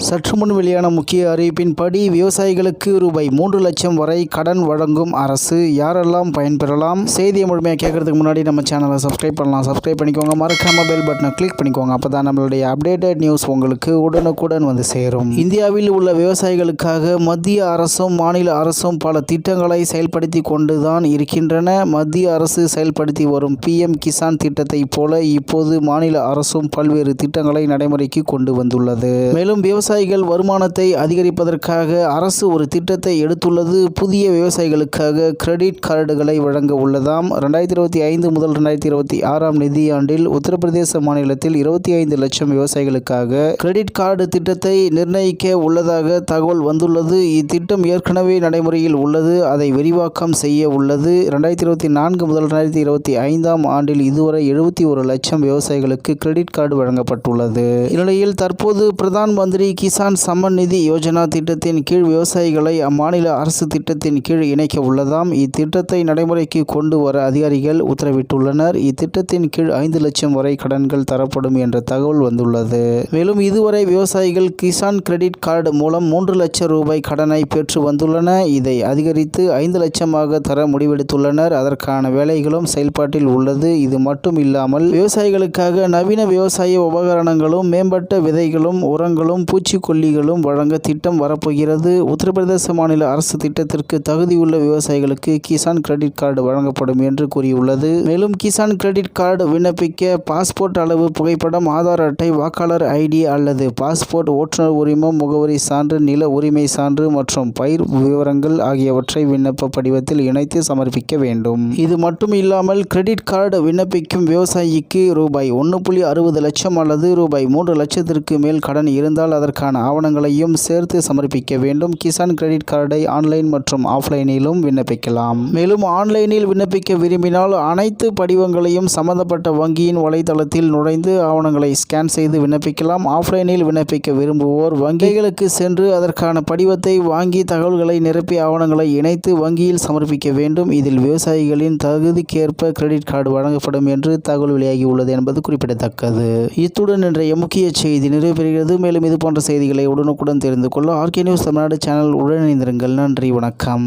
சற்று முன் வெளியான முக்கிய அறிவிப்பின்படி விவசாயிகளுக்கு ரூபாய் 3 லட்சம் வரை கடன் வழங்கும் அரசு. யாரெல்லாம் பயன்பெறலாம்? செய்தியை முழுமையாக கேட்கறதுக்கு முன்னாடி நம்ம சேனலை சப்ஸ்கிரைப் பண்ணலாம். சப்ஸ்கிரைப் பண்ணிக்கோங்க. மறக்காம பெல் பட்டனை கிளிக் பண்ணிக்கோங்க. அப்பதான் நம்மளுடைய அப்டேட்டட் நியூஸ் உங்களுக்கு உடனுக்குடன் வந்து சேரும். இந்தியாவில் உள்ள விவசாயிகளுக்காக மத்திய அரசும் மாநில அரசும் பல திட்டங்களை செயல்படுத்தி கொண்டுதான் இருக்கின்றன. மத்திய அரசு செயல்படுத்தி வரும் PM கிசான் திட்டத்தை போல இப்போது மாநில அரசும் பல்வேறு திட்டங்களை நடைமுறைக்கு கொண்டு வந்துள்ளது. மேலும் விவசாயிகள் வருமானத்தை அதிகரிப்பதற்காக அரசு ஒரு திட்டத்தை எடுத்துள்ளது. புதிய விவசாயிகளுக்காக கிரெடிட் கார்டுகளை வழங்க உள்ளதாம். 2025 முதல் 2026 நிதியாண்டில் உத்தரப்பிரதேச மாநிலத்தில் 25 லட்சம் விவசாயிகளுக்காக கிரெடிட் கார்டு திட்டத்தை நிர்ணயிக்க உள்ளதாக தகவல் வந்துள்ளது. இத்திட்டம் ஏற்கனவே நடைமுறையில் உள்ளது. அதை விரிவாக்கம் செய்ய உள்ளது. 2024 முதல் 2025 ஆண்டில் இதுவரை 71 லட்சம் விவசாயிகளுக்கு கிரெடிட் கார்டு வழங்கப்பட்டுள்ளது. இந்நிலையில் தற்போது பிரதான் மந்திரி கிசான் சம்மன் நிதி யோஜனா திட்டத்தின் கீழ் விவசாயிகளை அம்மாநில அரசு திட்டத்தின் கீழ் இணைக்க உள்ளதாம். இத்திட்டத்தை நடைமுறைக்கு கொண்டு வர அதிகாரிகள் உத்தரவிட்டுள்ளனர். இத்திட்டத்தின் கீழ் 5 லட்சம் வரை கடன்கள் தரப்படும் என்ற தகவல் வந்துள்ளது. மேலும் இதுவரை விவசாயிகள் கிசான் கிரெடிட் கார்டு மூலம் 3 லட்சம் ரூபாய் கடனை பெற்று வந்துள்ளன. இதை அதிகரித்து 5 லட்சமாக தர முடிவெடுத்துள்ளனர். அதற்கான வேலைகளும் செயல்பாட்டில் உள்ளது. இது மட்டும் இல்லாமல் விவசாயிகளுக்காக நவீன விவசாய உபகரணங்களும் மேம்பட்ட விதைகளும் உரங்களும் பூச்சிக்கொல்லிகளும் வழங்க திட்டம் வரப்போகிறது. உத்தரப்பிரதேச மாநில அரசு திட்டத்திற்கு தகுதியுள்ள விவசாயிகளுக்கு கிசான் கிரெடிட் கார்டு வழங்கப்படும் என்று கூறியுள்ளது. மேலும் கிசான் கிரெடிட் கார்டு விண்ணப்பிக்க பாஸ்போர்ட் அளவு புகைப்படம், ஆதார் அட்டை, வாக்காளர் ID அல்லது பாஸ்போர்ட், ஓட்டுநர் உரிமம், முகவரி சான்று, நில உரிமை சான்று மற்றும் பயிர் விவரங்கள் ஆகியவற்றை விண்ணப்ப படிவத்தில் இணைத்து சமர்ப்பிக்க வேண்டும். இது மட்டும் இல்லாமல் கிரெடிட் கார்டு விண்ணப்பிக்கும் விவசாயிக்கு ரூபாய் 1.60 லட்சம் அல்லது ரூபாய் 3 லட்சத்திற்கு மேல் கடன் இருந்தால் அதற்கான ஆவணங்களையும் சேர்த்து சமர்ப்பிக்க வேண்டும். கிசான் கிரெடிட் கார்டை ஆன்லைன் மற்றும் ஆஃப்லைனிலும் விண்ணப்பிக்கலாம். மேலும் ஆன்லைனில் விண்ணப்பிக்க விரும்பினால் அனைத்து படிவங்களையும் சம்பந்தப்பட்ட வங்கியின் வலைதளத்தில் நுழைந்து ஆவணங்களை ஸ்கேன் செய்து விண்ணப்பிக்கலாம். ஆஃப்லைனில் விண்ணப்பிக்க விரும்புவோர் வங்கிகளுக்கு சென்று அதற்கான படிவத்தை வாங்கி தகவல்களை நிரப்பி ஆவணங்களை இணைத்து வங்கியில் சமர்ப்பிக்க வேண்டும். இதில் விவசாயிகளின் தகுதிக்கேற்ப கிரெடிட் கார்டு வழங்கப்படும் என்று தகவல் வெளியாகியுள்ளது என்பது குறிப்பிடத்தக்கது. இத்துடன் இன்றைய முக்கிய செய்தி நிறைவு பெறுகிறது. மேலும் இது போன்ற செய்திகளை உடனுக்குடன் தெரிந்து கொள்ள RK நியூஸ் தமிழ்நாடு சேனல் உடன் இணைந்திருங்கள். நன்றி, வணக்கம்.